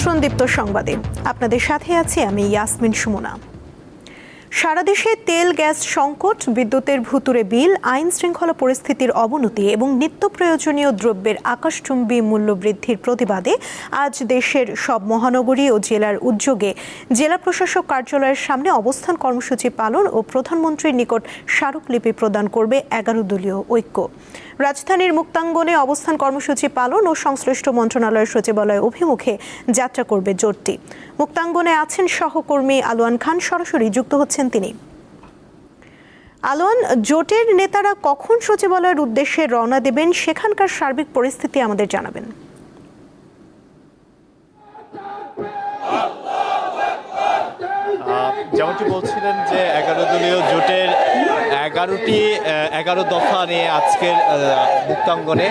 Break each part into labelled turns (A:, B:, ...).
A: আমন্ত্রণ দীপ্ত সংবাদে আপনাদের সাথে আছি আমি ইয়াসমিন সুমনা। সারা দেশে তেল গ্যাস সংকট, বিদ্যুতের ভুতুড়ে বিল, আইন শৃঙ্খলা পরিস্থিতির অবনতি এবং নিত্য প্রয়োজনীয় দ্রব্যের আকাশচুম্বী মূল্য বৃদ্ধির প্রতিবাদে আজ দেশের সব মহানগরী ও জেলার উদ্যোগে জেলা প্রশাসক কার্যালয়ের সামনে অবস্থান কর্মসূচি পালন ও প্রধানমন্ত্রীর নিকট স্মারকলিপি প্রদান করবে 11 দলীয় ঐক্য। রাজধানীর মুক্তাঙ্গনে অবস্থান কর্মসূচি পালন ও সংশ্লিষ্ট মন্ত্রণালয়ের সচিবালয় অভিমুখে যাত্রা করবে জোটটি। মুক্তাঙ্গনে আছেন সহকর্মী আলোয়ান খান, সরাসরি যুক্ত হচ্ছেন তিনি। আলোয়ান, জোটের নেতারা কখন সচিবালয়ের উদ্দেশ্যে রওনা দেবেন, সেখানকার সার্বিক পরিস্থিতি আমাদের জানাবেন।
B: যেমনটি বলছিলেন যে 11 দলীয় জোটের 11 দফা নিয়ে আজকের মুক্তাঙ্গনে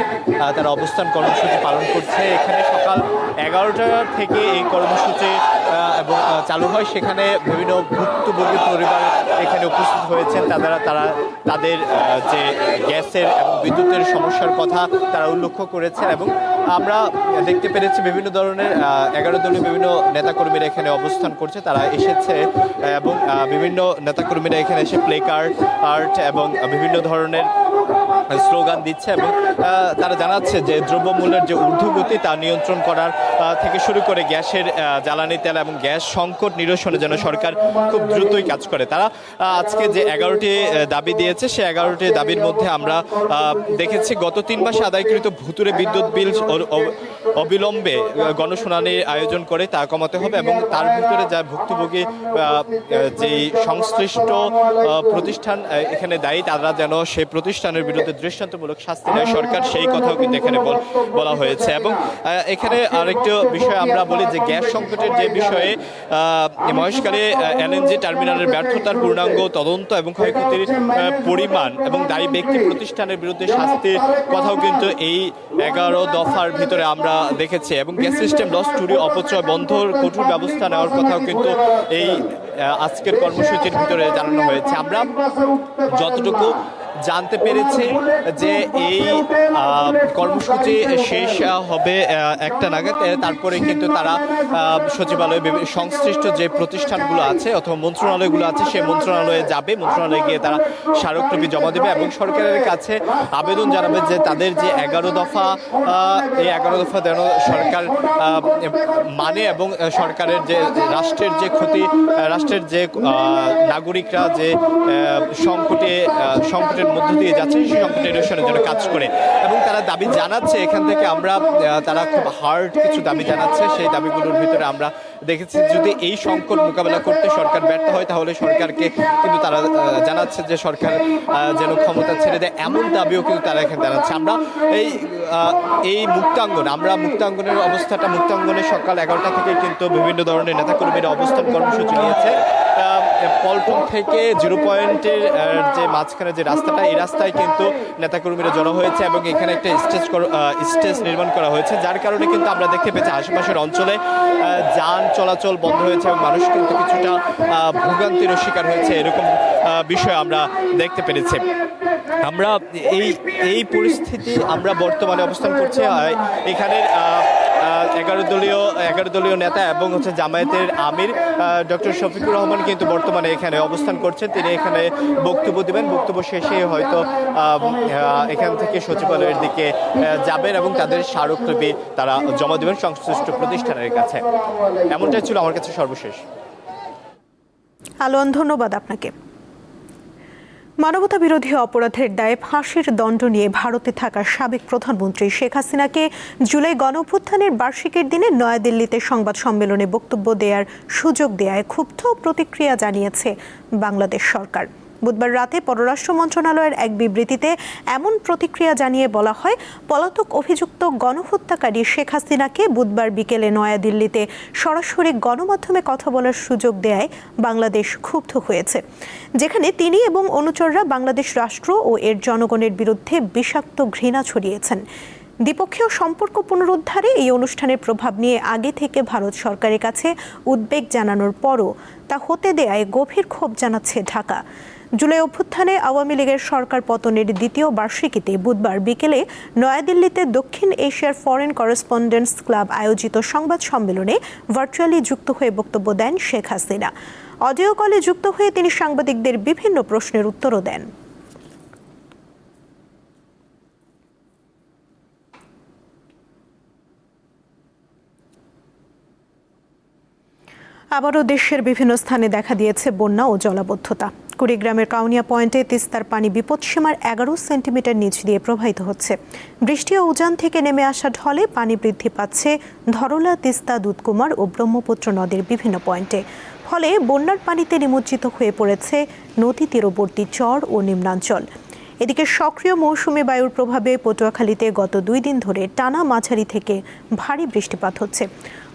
B: তারা অবস্থান কর্মসূচি পালন করছে। এখানে সকাল 11টা থেকে এই কর্মসূচি এবং চালু হয়। সেখানে বিভিন্ন ভুক্তভোগী পরিবার এখানে উপস্থিত হয়েছেন। তারা তাদের যে গ্যাসের এবং বিদ্যুতের সমস্যার কথা তারা উল্লেখ করেছেন এবং আমরা দেখতে পেরেছি বিভিন্ন ধরনের 11 দলীয় বিভিন্ন নেতাকর্মীরা এখানে অবস্থান করছে। তারা এসেছে এবং বিভিন্ন নেতাকর্মীরা এখানে এসে প্লে কার্ড এবং বিভিন্ন ধরনের স্লোগান দিচ্ছে এবং তারা জানাচ্ছে যে দ্রব্যমূল্যের যে ঊর্ধ্বগতি তা নিয়ন্ত্রণ করার থেকে শুরু করে গ্যাসের জ্বালানি তেল এবং গ্যাস সংকট নিরসনে যেন সরকার খুব দ্রুতই কাজ করে। তারা আজকে যে 11টি দাবি দিয়েছে সে 11টি দাবির মধ্যে আমরা দেখেছি গত 3 মাসে আদায়কৃত ভুতুড়ে বিদ্যুৎ বিল অবিলম্বে গণশুনানির আয়োজন করে তা কমাতে হবে এবং তার ভিতরে যা ভুক্তভোগী যেই সংশ্লিষ্ট প্রতিষ্ঠান এখানে দায়ী তারা যেন সেই প্রতিষ্ঠানের বিরুদ্ধে দৃষ্টান্তমূলক শাস্তি নেয় সরকার, সেই কথাও কিন্তু এখানে বলা হয়েছে। এবং এখানে আরেকটি বিষয় আমরা বলি যে গ্যাস সংকটের যে বিষয়ে মহেশখালী এলএনজি টার্মিনালের ব্যর্থতার পূর্ণাঙ্গ তদন্ত এবং ক্ষয়ক্ষতির পরিমাণ এবং দায়ী ব্যক্তি প্রতিষ্ঠানের বিরুদ্ধে শাস্তির কথাও কিন্তু এই 11 দফার ভিতরে আমরা দেখেছি এবং গ্যাস সিস্টেম লস, চুরি, অপচয় বন্ধর কঠোর ব্যবস্থা নেওয়ার কথাও কিন্তু এই আজকের কর্মসূচির ভিতরে জানানো হয়েছে। আমরা যতটুকু জানতে পেরেছি যে এই কর্মসূচি শেষ হবে 1টা নাগাদ, তারপরে কিন্তু তারা সচিবালয়ে সংশ্লিষ্ট যে প্রতিষ্ঠানগুলো আছে অথবা মন্ত্রণালয়গুলো আছে সেই মন্ত্রণালয়ে যাবে। মন্ত্রণালয়ে গিয়ে তারা স্মারকলিপি জমা দেবে এবং সরকারের কাছে আবেদন জানাবে যে তাদের যে 11 দফা এই 11 দফা যেন সরকার মানে এবং সরকারের যে রাষ্ট্রের যে ক্ষতি, রাষ্ট্রের যে নাগরিকরা যে সংকটের মধ্য দিয়ে যাচ্ছে সেই সংকট নিরসনের জন্য কাজ করে এবং তারা দাবি জানাচ্ছে। এখান থেকে আমরা তারা খুব হার্ড কিছু দাবি জানাচ্ছে। সেই দাবিগুলোর ভিতরে আমরা দেখেছি যদি এই সংকট মোকাবেলা করতে সরকার ব্যর্থ হয় তাহলে সরকারকে কিন্তু তারা জানাচ্ছে যে সরকার যেন ক্ষমতা ছেড়ে দেয়, এমন দাবিও কিন্তু তারা এখানে জানাচ্ছে। আমরা এই মুক্তাঙ্গনের অবস্থাটা, মুক্তাঙ্গনে সকাল 11টা থেকে কিন্তু বিভিন্ন ধরনের নেতাকর্মীরা অবস্থান কর্মসূচি নিয়েছে। পল্টন থেকে 0 পয়েন্টের যে মাঝখানে যে রাস্তাটা, এই রাস্তায় কিন্তু নেতাকর্মীরা জড়ো হয়েছে এবং এখানে একটা স্টেজ নির্মাণ করা হয়েছে, যার কারণে কিন্তু আমরা দেখতে পেয়েছি আশেপাশের অঞ্চলে যান চলাচল বন্ধ হয়েছে এবং মানুষ কিন্তু কিছুটা ভোগান্তির শিকার হয়েছে, এরকম বিষয় আমরা দেখতে পেরেছি। আমরা এই পরিস্থিতি আমরা বর্তমানে অবস্থান করছি। এখানের 11 দলীয় নেতা এবং জামায়াতের আমির ডক্টর শফিকুর রহমান কিন্তু বর্তমানে এখানে অবস্থান করছেন। তিনি এখানে বক্তব্য দেবেন। বক্তব্য শেষে হয়তো এখান থেকে সচিবালয়ের দিকে যাবেন এবং তাদের স্মারকলিপি তারা জমা দেবেন সংশ্লিষ্ট প্রতিষ্ঠানের কাছে। এমনটাই ছিল আমার কাছে সর্বশেষ।
A: আলোয়ান, ধন্যবাদ আপনাকে। মানবতা বিরোধী অপরাধের দায়ে ফাঁসির দণ্ড নিয়ে ভারতে থাকা সাবেক প্রধানমন্ত্রী শেখ হাসিনাকে জুলাই গণঅভ্যুত্থানের বার্ষিকীর দিনে নয়াদিল্লিতে সংবাদ সম্মেলনে বক্তব্য দেওয়ার সুযোগ দেওয়ায় ক্ষুব্ধ প্রতিক্রিয়া জানিয়েছে বাংলাদেশ সরকার। বুধবার রাতে পররাষ্ট্র মন্ত্রণালয়ের এক বিবৃতিতে এমন প্রতিক্রিয়া জানিয়ে বলা হয়, পলাতক অভিযুক্ত গণহত্যাকারী শেখ হাসিনাকে বুধবার বিকেলে নয়াদিল্লিতে সরাসরি গণমাধ্যমে কথা বলার সুযোগ দেয়ায় বাংলাদেশ ক্ষুব্ধ হয়েছে, যেখানে তিনি এবং অনুচররা বাংলাদেশ রাষ্ট্র ও এর জনগণের বিরুদ্ধে বিষাক্ত ঘৃণা ছড়িয়েছেন। দ্বিপক্ষীয় সম্পর্ক পুনরুদ্ধারে এই অনুষ্ঠানের প্রভাব নিয়ে আগে থেকে ভারত সরকারের কাছে উদ্বেগ জানানোর পরও তা হতে দেয়ায় গভীর ক্ষোভ জানাচ্ছে ঢাকা। জুলাই অভ্যুত্থানে আওয়ামী লীগের সরকার পতনের দ্বিতীয় বার্ষিকীতে বুধবার বিকেলে নয়াদিল্লিতে দক্ষিণ এশিয়ার ফরেন করেসপন্ডেন্টস ক্লাব আয়োজিত সংবাদ সম্মেলনে ভার্চুয়ালি যুক্ত হয়ে বক্তব্য দেন শেখ হাসিনা। অডিও কলে যুক্ত হয়ে তিনি সাংবাদিকদের বিভিন্ন প্রশ্নের উত্তরও দেন। আবারও দেশের বিভিন্ন স্থানে দেখা দিয়েছে বন্যা ও জলাবদ্ধতা। কুড়িগ্রামের কাউনিয়া পয়েন্টে তিস্তার পানি বিপদসীমার 11 সেন্টিমিটার নিচ দিয়ে প্রবাহিত হচ্ছে। বৃষ্টি ও উজান থেকে নেমে আসা ঢলে পানি বৃদ্ধি পাচ্ছে ধরলা, তিস্তা, দুধকুমার ও ব্রহ্মপুত্র নদীর বিভিন্ন পয়েন্টে। ফলে বন্যার পানিতে নিমজ্জিত হয়ে পড়েছে নদী তীরবর্তী চর ও নিম্নাঞ্চল। এদিকে সক্রিয় মৌসুমী বায়ুর প্রভাবে পটুয়াখালীতে গত 2 দিন ধরে টানা মাঝারি থেকে ভারী বৃষ্টিপাত হচ্ছে।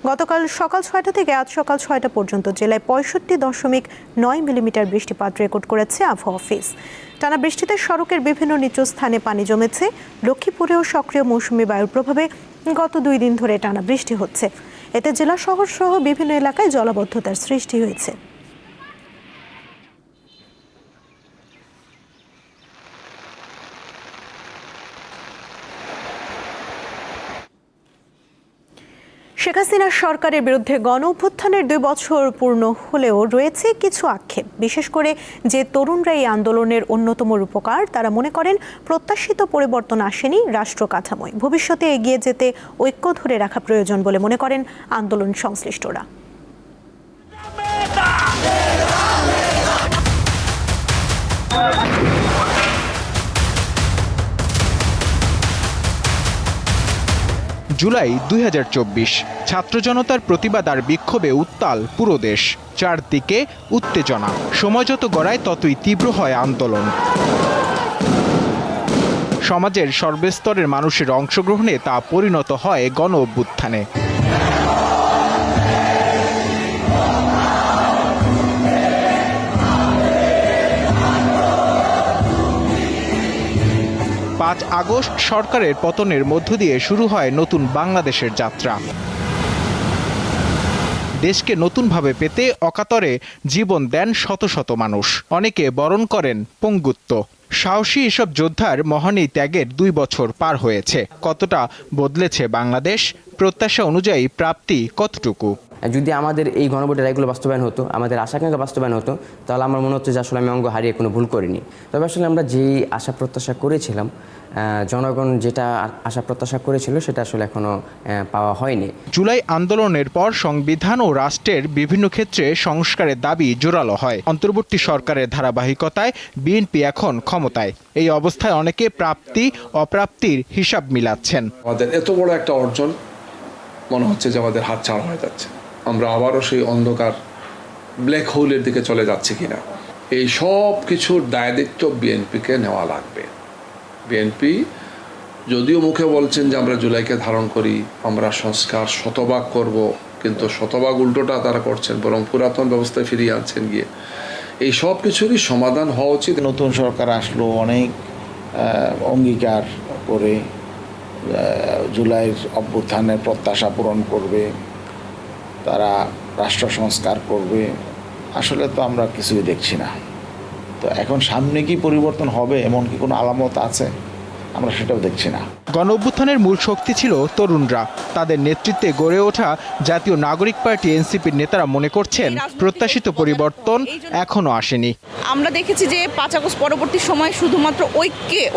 A: গতকাল সকাল 6টা থেকে আজ সকাল 6টা পর্যন্ত জেলায় 65.9 মিলিমিটার বৃষ্টিপাত রেকর্ড করেছে আবহাওয়া অফিস। টানা বৃষ্টিতে সড়কের বিভিন্ন নিচু স্থানে পানি জমেছে। লক্ষ্মীপুরেও সক্রিয় মৌসুমী বায়ুর প্রভাবে গত 2 দিন ধরে টানা বৃষ্টি হচ্ছে। এতে জেলা শহর সহ বিভিন্ন এলাকায় জলাবদ্ধতার সৃষ্টি হয়েছে। শেখ হাসিনার সরকারের বিরুদ্ধে গণ-অভ্যুত্থানের 2 বছর পূর্ণ হলেও রয়েছে কিছু আক্ষেপ। বিশেষ করে যে তরুণরা এই আন্দোলনের অন্যতম রূপকার, তারা মনে করেন প্রত্যাশিত পরিবর্তন আসেনি রাষ্ট্র কাঠামোয়। ভবিষ্যতে এগিয়ে যেতে ঐক্য ধরে রাখা প্রয়োজন বলে মনে করেন আন্দোলন সংশ্লিষ্টরা।
C: জুলাই 2024 ছাত্র জনতার প্রতিবাদ আর বিক্ষোভে উত্তাল পুরো দেশ। চারদিকে উত্তেজনা, সময় যত গড়ায় ততই তীব্র হয় আন্দোলন। সমাজের সর্বস্তরের মানুষের অংশগ্রহণে তা পরিণত হয় গণ অভ্যুত্থানে। আগস্ট সরকারের পতনের মধ্য দিয়ে শুরু হয় নতুন বাংলাদেশের যাত্রা। দেশকে নতুনভাবে পেতে অকাতরে জীবন দেন শত শত মানুষ। অনেকে বরণ করেন পঙ্গুত্ব। সাহসী এসব যোদ্ধার মহান এই ত্যাগের 2 বছর পার হয়েছে। কতটা বদলেছে বাংলাদেশ? প্রত্যাশা অনুযায়ী প্রাপ্তি কতটুকু?
D: যদি আমাদের এই গণভোটের রায়গুলো বাস্তবায়ন হতো, আমাদের আশাকাঙ্ক্ষা বাস্তবায়ন হতো, তাহলে আমার মনে হচ্ছে যে আসলে আমি অঙ্গ হারিয়ে কোনো ভুল করিনি। তবে আসলে আমরা যেই আশা প্রত্যাশা করেছিলাম, জনগণ যেটা আশা প্রত্যাশা করেছিল সেটা আসলে এখনো পাওয়া হয়নি।
C: জুলাই আন্দোলনের পর সংবিধান ও রাষ্ট্রের বিভিন্ন ক্ষেত্রে সংস্কারের দাবি জোরালো হয়। অন্তর্বর্তী সরকারের ধারাবাহিকতায় বিএনপি এখন ক্ষমতায়। এই অবস্থায় অনেকে প্রাপ্তি অপ্রাপ্তির হিসাব মিলাচ্ছেন।
E: আমাদের এত বড় একটা অর্জন মনে হচ্ছে যে আমাদের হাত ছাড়া হয়ে যাচ্ছে। আমরা আবারও সেই অন্ধকার ব্ল্যাক হোলের দিকে চলে যাচ্ছি কিনা। এই সব কিছুর দায়িত্ব বিএনপিকে নেওয়া লাগবে। বিএনপি যদিও মুখে বলছেন যে আমরা জুলাইকে ধারণ করি, আমরা সংস্কার শতভাগ করব, কিন্তু শতভাগ উল্টোটা তারা করছেন, বরং পুরাতন ব্যবস্থায় ফিরিয়ে আনছেন গিয়ে। এই সব কিছুরই সমাধান হওয়া উচিত।
F: নতুন সরকার আসলো, অনেক অঙ্গীকার করে জুলাইয়ের অভ্যুত্থানের প্রত্যাশা পূরণ করবে, তারা রাষ্ট্র সংস্কার করবে। আসলে তো আমরা কিছুই দেখছি না। তো এখন সামনে কি পরিবর্তন হবে এমন কি কোনো আলামত আছে? আমরা সেটাও দেখছি না।
C: গণ অভ্যুত্থানের মূল শক্তি ছিল তরুণরা। তাদের নেতৃত্বে গড়ে ওঠা জাতীয় নাগরিক পার্টি এনসিপির নেতারা মনে করছেন প্রত্যাশিত পরিবর্তন এখনো আসেনি।
G: আমরা দেখেছি যে 5 আগস্ট পরবর্তী সময় শুধুমাত্র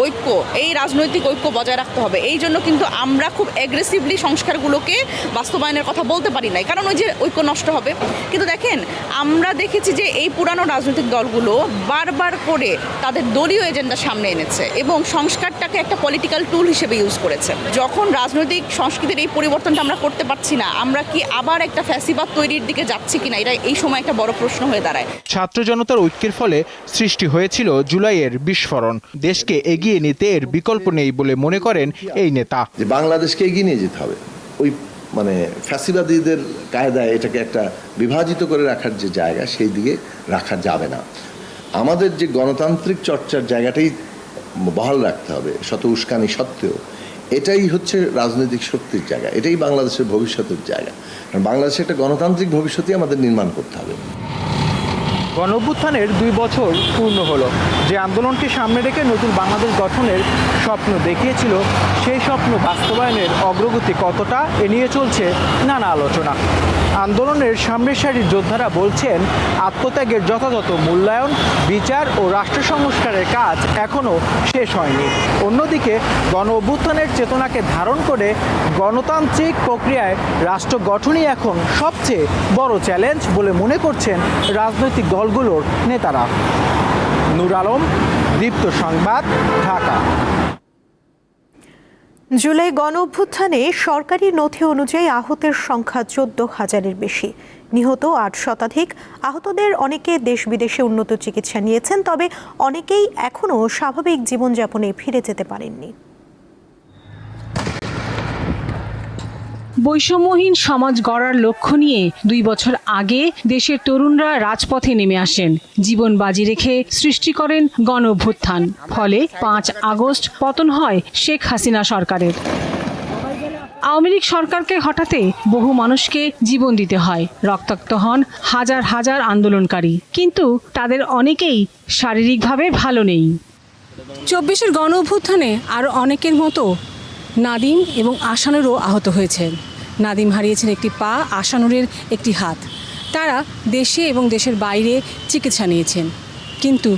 G: ঐক্য এই রাজনৈতিক ঐক্য বজায় রাখতে হবে। এই জন্য কিন্তু আমরা খুব অ্যাগ্রেসিভলি সংস্কারগুলোকে বাস্তবায়নের কথা বলতে পারি নাই, কারণ ওই যে ঐক্য নষ্ট হবে। কিন্তু দেখেন, আমরা দেখেছি যে এই পুরানো রাজনৈতিক দলগুলো বারবার করে তাদের দলীয় এজেন্ডা সামনে এনেছে এবং সংস্কারটাকে একটা পলিটিক্যাল টুল হিসেবে ইউজ করেছে। যখন রাজনৈতিক সংস্কৃতির এই পরিবর্তনটা আমরা করতে পারছি না, আমরা কি আবার একটা ফ্যাসিবাদ তৈরির দিকে যাচ্ছি কিনা, এটা এই সময় একটা বড় প্রশ্ন হয়ে দাঁড়ায়।
C: ছাত্র জনতার ঐক্যের ফলে সৃষ্টি হয়েছিল জুলাইয়ের বিস্ফোরণ। দেশকে এগিয়ে নিতে এর বিকল্প নেই বলে মনে করেন এই নেতা।
H: যে বাংলাদেশকে এগিয়ে নিয়ে যেতে হবে, ওই মানে ফ্যাসিবাদীদের কায়দায় এটাকে একটা বিভাজিত করে রাখার যে জায়গা, সেই দিকে রাখা যাবে না। আমাদের যে গণতান্ত্রিক চর্চার জায়গাটাই বহাল রাখতে হবে, শত উস্কানি সত্ত্বেও। এটাই হচ্ছে রাজনৈতিক শক্তির জায়গা, এটাই বাংলাদেশের ভবিষ্যতের জায়গা। কারণ বাংলাদেশে একটা গণতান্ত্রিক ভবিষ্যতই আমাদের নির্মাণ করতে হবে।
C: গণঅভ্যুত্থানের 2 বছর পূর্ণ হলো। যে আন্দোলনকে সামনে রেখে নতুন বাংলাদেশ গঠনের স্বপ্ন দেখিয়েছিল, সেই স্বপ্ন বাস্তবায়নের অগ্রগতি কতটা এ নিয়ে চলছে নানা আলোচনা। আন্দোলনের সামনের সারির যোদ্ধারা বলছেন, আত্মত্যাগের যথাযথ মূল্যায়ন, বিচার ও রাষ্ট্র সংস্কারের কাজ এখনও শেষ হয়নি। অন্যদিকে গণঅভ্যুত্থানের চেতনাকে ধারণ করে গণতান্ত্রিক প্রক্রিয়ায় রাষ্ট্র গঠনই এখন সবচেয়ে বড় চ্যালেঞ্জ বলে মনে করছেন রাজনৈতিক দলগুলোর নেতারা। নূর আলম, দীপ্ত সংবাদ, ঢাকা।
A: জুলাই গণঅভ্যুত্থানে সরকারি নথি অনুযায়ী আহতের সংখ্যা 14,000-এর বেশি, নিহত 8 শতাধিক। আহতদের অনেকে দেশ বিদেশে উন্নত চিকিৎসা নিয়েছেন, তবে অনেকেই এখনও স্বাভাবিক জীবনযাপনে ফিরে যেতে পারেননি।
I: বৈষম্যহীন সমাজ গড়ার লক্ষ্য নিয়ে 2 বছর আগে দেশের তরুণরা রাজপথে নেমে আসেন, জীবন বাজি রেখে সৃষ্টি করেন গণঅভ্যুত্থান। ফলে 5 আগস্ট পতন হয় শেখ হাসিনা সরকারের। আওয়ামী লীগ সরকারকে হঠাতে বহু মানুষকে জীবন দিতে হয়, রক্তাক্ত হন হাজার হাজার আন্দোলনকারী, কিন্তু তাদের অনেকেই শারীরিকভাবে ভালো নেই। 24-এর গণঅভ্যুত্থানে আরও অনেকের মতো নাদিম এবং আশানুরও আহত হয়েছেন। নাদিম হারিয়েছেন একটি পা, আশানুরের একটি হাত। তারা দেশে এবং দেশের বাইরে চিকিৎসা নিয়েছেন, কিন্তু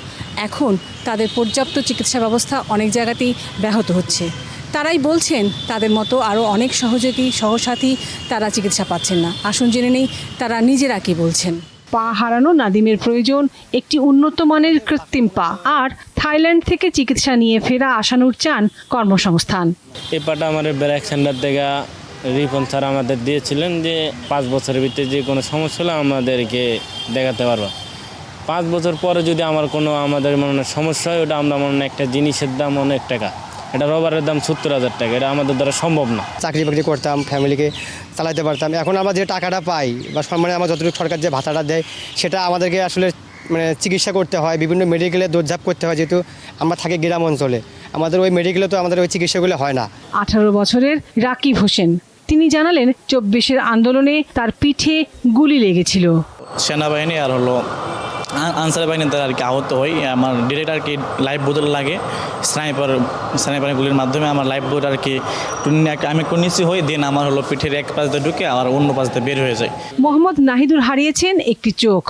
I: এখন তাদের পর্যাপ্ত চিকিৎসা ব্যবস্থা অনেক জায়গাতেই ব্যাহত হচ্ছে। তারাই বলছেন তাদের মতো আরও অনেক সহযোগী সহসাথী তারা চিকিৎসা পাচ্ছেন না। আসুন জেনে নেই তারা নিজেরা কি বলছেন। পা হারানো নাদিমের প্রয়োজন একটি উন্নত মানের কৃত্রিম পা, আর থাইল্যান্ড থেকে চিকিৎসা নিয়ে ফেরা আশানুর চান কর্মসংস্থান।
J: এই পাটা আমাদের ব্র্যাক সেন্টার থেকে রিপন স্যার আমাদের দিয়েছিলেন যে 5 বছরের ভিতরে যে কোনো সমস্যা হলে আমাদেরকে দেখাতে পারবো। 5 বছর পরে যদি আমাদের মনে সমস্যা হয়, ওটা আমরা মনে একটা জিনিসের দাম অনেক টাকা, এটা রবারের দাম 70,000 টাকা, এটা আমাদের দ্বারা সম্ভব না।
K: চাকরি বাকরি করতাম, ফ্যামিলিকে চালাতে পারতাম। এখন আমরা যে টাকাটা পাই বা সম্মানে আমার যতটুকু সরকার যে ভাতাটা দেয়, সেটা আমাদেরকে আসলে চিকিৎসা করতে হয়, বিভিন্ন মেডিকেলে দৌড়ঝাঁপ করতে হয়। যেহেতু আমরা থাকি গ্রাম অঞ্চলে, আমাদের ওই মেডিকেলে তো আমাদের ওই চিকিৎসাগুলো হয় না।
I: 18 বছরের রাকিব হোসেন তিনি জানালেন, 24-এর আন্দোলনে তার পিঠে গুলি লেগেছিল।
L: সেনাবাহিনী আর আনসার বাহিনীর দ্বারা আর কি আহত হই। আমার ডিরেক্ট আর কি লাইফ বোতল লাগে, স্নাইপার গুলির মাধ্যমে আমার লাইফ বোট আর কি আমি নিচে হই, দেন আমার পিঠের এক পাশ দিয়ে ঢুকে আর অন্য পাশ দিয়ে বের হয়ে যায়।
I: মোহাম্মদ নাহিদুর হারিয়েছেন একটি চোখ।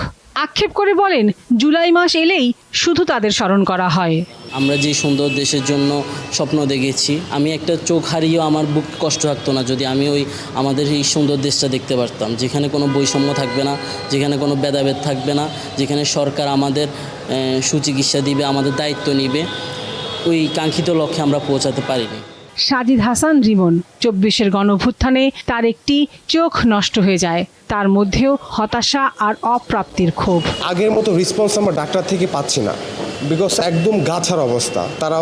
I: আক্ষেপ করে বলেন, জুলাই মাস এলেই শুধু তাদের স্মরণ করা হয়।
M: আমরা যে সুন্দর দেশের জন্য স্বপ্ন দেখেছি, আমি একটা চোখ হারিয়েও আমার বুক কষ্ট থাকতো না যদি আমি আমাদের এই সুন্দর দেশটা দেখতে পারতাম, যেখানে কোনো বৈষম্য থাকবে না, যেখানে কোনো ভেদাভেদ থাকবে না, যেখানে সরকার আমাদের সুচিকিৎসা দিবে, আমাদের দায়িত্ব নিবে। ওই কাঙ্ক্ষিত লক্ষ্যে আমরা পৌঁছাতে পারিনি।
I: সাজিদ হাসান রিমন, 24-এর গণঅভ্যুত্থানে তার একটি চোখ নষ্ট হয়ে যায়, তার মধ্যেও হতাশা আর অপ্রাপ্তির ক্ষোভ।
N: আগের মতো রেসপন্স আমরা ডাক্তার থেকে পাচ্ছি না, বিকজ একদম গাছার অবস্থা। তারা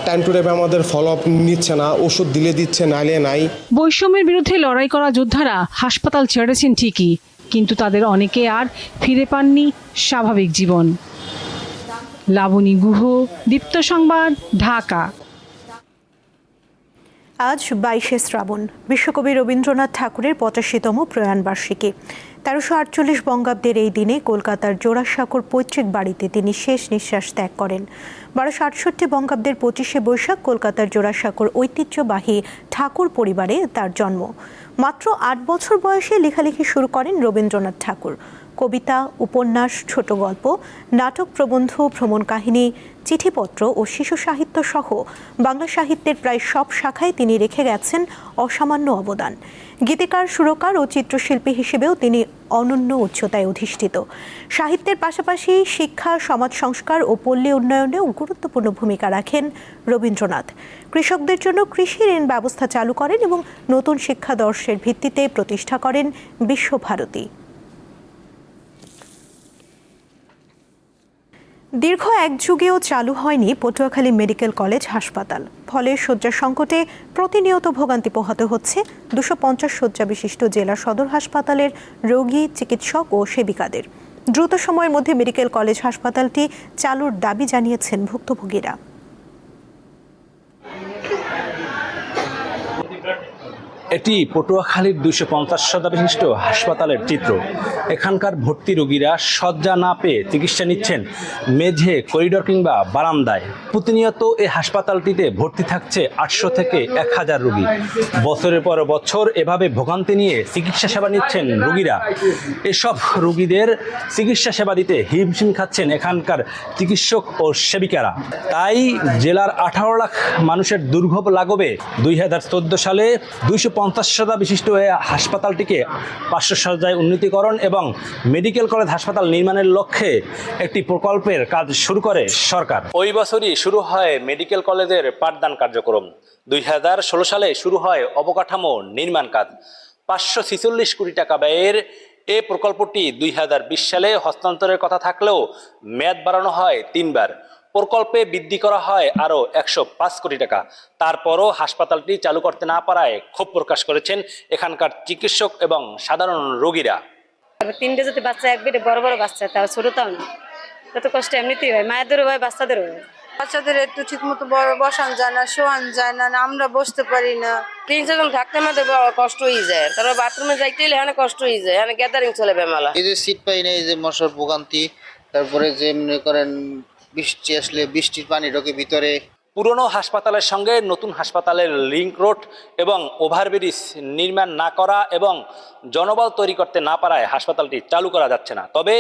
N: টাইম টু টাইম আমাদের ফলো আপ নিচ্ছে না, ওষুধ দিলে দিচ্ছে, নাইলে নাই।
I: বৈষম্যের বিরুদ্ধে লড়াই করা যোদ্ধারা হাসপাতাল ছেড়েছেন ঠিকই, কিন্তু তাদের অনেকে আর ফিরে পাননি স্বাভাবিক জীবন। লাবণী গুহ, দীপ্ত সংবাদ, ঢাকা।
A: আজ 22শে শ্রাবণ, বিশ্বকবি রবীন্দ্রনাথ ঠাকুরের 85তম প্রয়াণবার্ষিকী। 1348 বঙ্গাব্দের এই দিনে কলকাতার জোড়াসাঁকোর পৈতৃক বাড়িতে তিনি শেষ নিঃশ্বাস ত্যাগ করেন। 1268 বঙ্গাব্দের 25শে বৈশাখ কলকাতার জোড়াসাঁকোর ঐতিহ্যবাহী ঠাকুর পরিবারে তার জন্ম। মাত্র 8 বছর বয়সে লেখালেখি শুরু করেন রবীন্দ্রনাথ ঠাকুর। কবিতা, উপন্যাস, ছোট গল্প, নাটক, প্রবন্ধ, ভ্রমণ কাহিনী, চিঠিপত্র ও শিশু সাহিত্য সহ বাংলা সাহিত্যের প্রায় সব শাখায় তিনি রেখে গেছেন অসামান্য অবদান। গীতিকার, সুরকার ও চিত্রশিল্পী হিসেবেও তিনি অনন্য উচ্চতায় অধিষ্ঠিত। সাহিত্যের পাশাপাশি শিক্ষা, সমাজ সংস্কার ও পল্লী উন্নয়নেও গুরুত্বপূর্ণ ভূমিকা রাখেন রবীন্দ্রনাথ। কৃষকদের জন্য কৃষি ঋণ ব্যবস্থা চালু করেন এবং নতুন শিক্ষাদর্শের ভিত্তিতে প্রতিষ্ঠা করেন বিশ্বভারতী। দীর্ঘ এক যুগেও চালু হয়নি পটুয়াখালী মেডিকেল কলেজ হাসপাতাল। ফলে শয্যা সংকটে প্রতিনিয়ত ভোগান্তি পোহাতে হচ্ছে 250 শয্যা বিশিষ্ট জেলা সদর হাসপাতালের রোগী, চিকিৎসক ও সেবিকাদের। দ্রুত সময়ের মধ্যে মেডিকেল কলেজ হাসপাতালটি চালুর দাবি জানিয়েছেন ভুক্তভোগীরা।
O: এটি পটুয়াখালীর 250 শয্যা বিশিষ্ট হাসপাতালের চিত্র। এখানকার ভর্তি রোগীরা শয্যা না পেয়ে চিকিৎসা নিচ্ছেন মেঝে, করিডোর কিংবা বারান্দায়। প্রতিনিয়ত এই হাসপাতালটিতে ভর্তি থাকছে 800 থেকে 1000 রোগী। বছরের পর বছর এভাবে ভোগান্তি নিয়ে চিকিৎসা সেবা নিচ্ছেন রোগীরা। এসব রোগীদের চিকিৎসা সেবা দিতে হিমশিম খাচ্ছেন এখানকার চিকিৎসক ও সেবিকারা। তাই জেলার 18 লাখ মানুষের দুর্ভোগ লাঘবে 2014 সালে 250 শয্যা বিশিষ্ট এই হাসপাতালটিকে 500 শয্যায় উন্নীতকরণ এবং মেডিকেল কলেজ হাসপাতাল নির্মাণের লক্ষ্যে একটি প্রকল্পের কাজ শুরু করে সরকার। ওই বছরই শুরু হয় মেডিকেল কলেজের পাঠদান কার্যক্রম। 2016 সালে শুরু হয় অবকাঠামো নির্মাণ কাজ। 546 কোটি টাকা ব্যয়ের এই প্রকল্পটি 2020 সালে হস্তান্তরের কথা থাকলেও মেয়াদ বাড়ানো হয় 3 বার। প্রকল্পে বৃদ্ধি করা হয় আরও 105 কোটি টাকা। তারপরও হাসপাতালটি চালু করতে না পারায় ক্ষোভ প্রকাশ করেছেন এখানকার চিকিৎসক এবং সাধারণ রোগীরা।
P: 3টে যদি বাচ্চা এক বেডে বড় বড় বাচ্চা, তাও ছোট তাও না, তত কষ্ট এমনিতেই হয়, মায়েদেরও হয় বাচ্চাদেরও হয়।
Q: বাচ্চাদের একটু ঠিক মতো বসান যায় না, শোয়ান যায় না, আমরা বসতে পারি না। 300 জন থাকতে আমাদের কষ্ট হয়ে যায়, তারপর বাথরুমে যাইতে হলে এখানে কষ্ট হয়ে যায়, এখানে গ্যাদারিং চলে বেমালা।
R: এই যে সিট পাই না, এই যে মশার ভোগান্তি, তারপরে যে মনে করেন বৃষ্টি আসলে বৃষ্টির পানি ঢোকে ভিতরে।
O: পুরনো হাসপাতালের সঙ্গে নতুন হাসপাতালের লিংক রোড এবং ওভারব্রিজ নির্মাণ না করা এবং জনবল তৈরি করতে না পারায় হাসপাতালটি চালু করা যাচ্ছে না। তবে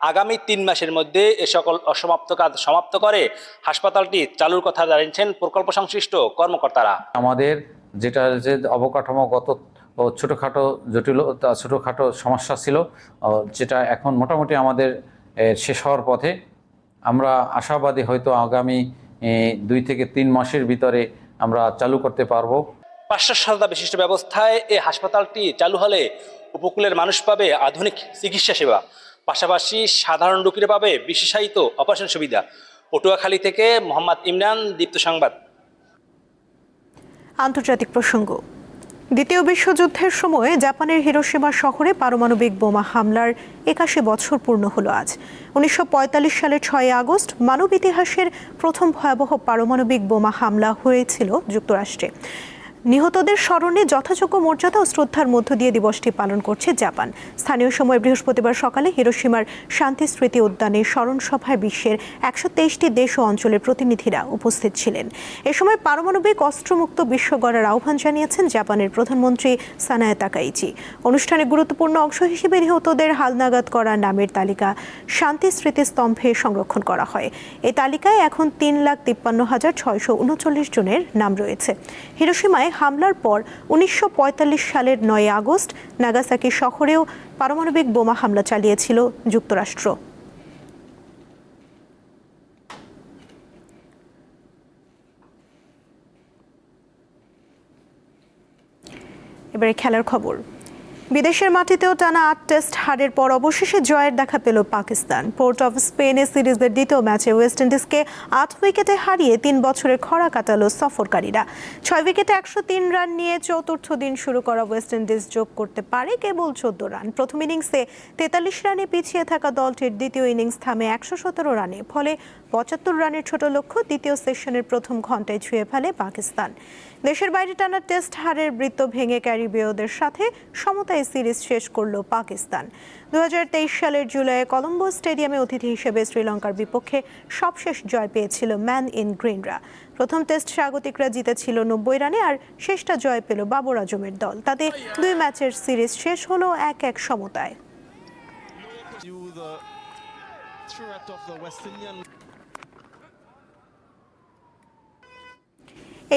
O: আগামী 3 মাসের মধ্যে এ সকল অসমাপ্ত কাজ সমাপ্ত করে হাসপাতালটি চালুর কথা জানিয়েছেন প্রকল্প সংশ্লিষ্ট কর্মকর্তারা।
S: আমাদের যেটা যে অবকাঠামোগত ছোটোখাটো সমস্যা ছিল, যেটা এখন মোটামুটি আমাদের শেষ হওয়ার পথে। আমরা আশাবাদী হয়তো আগামী 2 থেকে 3 মাসের ভিতরে আমরা চালু করতে পারবো।
O: 500 শয্যা বিশিষ্ট ব্যবস্থায় এই হাসপাতালটি চালু হলে উপকূলের মানুষ পাবে আধুনিক চিকিৎসা সেবা, পাশাপাশি সাধারণ রোগীরা পাবে বিশেষায়িত অপারেশন সুবিধা। পটুয়াখালী থেকে মোহাম্মদ ইমরান, দীপ্ত সংবাদ।
A: আন্তর্জাতিক প্রসঙ্গ। দ্বিতীয় বিশ্বযুদ্ধের সময় জাপানের হিরোশিমা শহরে পারমাণবিক বোমা হামলার 81 বছর পূর্ণ হলো আজ। 1945 সালের 6 আগস্ট মানব ইতিহাসের প্রথম ভয়াবহ পারমাণবিক বোমা হামলা হয়েছিল যুক্তরাষ্ট্রে। নিহতদের স্মরণে যথাযোগ্য মর্যাদা ও শ্রদ্ধার মধ্য দিয়ে দিবসটি পালন করছে জাপান। স্থানীয় সময় বৃহস্পতিবার সকালে হিরোশিমার শান্তি স্মৃতি উদ্যানে স্মরণ সভায় বিশ্বের 123টি দেশ ও অঞ্চলের প্রতিনিধিরা উপস্থিত ছিলেন। এ সময় পারমাণবিক অস্ত্রমুক্ত বিশ্ব গড়ার আহ্বান জানিয়েছেন জাপানের প্রধানমন্ত্রী সানায়ে তাকাইচি। অনুষ্ঠানে গুরুত্বপূর্ণ অংশ হিসেবে নিহতদের হালনাগাদ করা নামের তালিকা শান্তি স্মৃতিস্তম্ভে সংরক্ষণ করা হয়। এই তালিকায় এখন 3,53,639 জনের নাম রয়েছে। হিরোশিমায় হামলার পর 1945 সালের 9 আগস্ট নাগাসাকি শহরেও পারমাণবিক বোমা হামলা চালিয়েছিল যুক্তরাষ্ট্র। এবারে খেলার খবর। বিদেশের মাটিতেও টানা 8 টেস্ট হারের পর অবশেষে জয়ের দেখা পেল পাকিস্তান। পোর্ট অফ স্পেনে সিরিজের দ্বিতীয় ম্যাচে ওয়েস্ট ইন্ডিজকে 8 উইকেটে হারিয়ে 3 বছরের খরা কাটালো সফরকারীরা। 6 উইকেটে 103 রান নিয়ে চতুর্থ দিন শুরু করা ওয়েস্ট ইন্ডিজ যোগ করতে পারে কেবল 14 রান। প্রথম ইনিংসে 43 রানে পিছিয়ে থাকা দলটির দ্বিতীয় ইনিংস থামে 117 রানে। ফলে 75 রানের ছোট লক্ষ্য দ্বিতীয় সেশনের প্রথম ঘন্টায় ছুঁয়ে ফেলে পাকিস্তান। দেশের বাইরে টানা টেস্ট হারের বৃত্ত ভেঙে ক্যারিবীয়দের সাথে সমতায় সিরিজ শেষ করল পাকিস্তান। 2023 সালের জুলাইয়ে কলম্বো স্টেডিয়ামে অতিথি হিসেবে শ্রীলঙ্কার বিপক্ষে সবশেষ জয় পেয়েছিল ম্যান ইন গ্রিনরা। প্রথম টেস্ট স্বাগতিকরা জিতেছিল 90 রানে, আর শেষটা জয় পেল বাবর আজমের দল। তাতে 2 ম্যাচের সিরিজ শেষ হলো 1-1 সমতায়।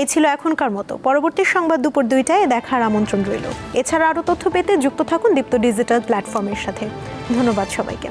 A: এই ছিল এখনকার মতো। পরবর্তী সংবাদ দুপুর 2টায় দেখার আমন্ত্রণ রইল। এছাড়া আরও তথ্য পেতে যুক্ত থাকুন দীপ্ত ডিজিটাল প্ল্যাটফর্মের সাথে। ধন্যবাদ সবাইকে।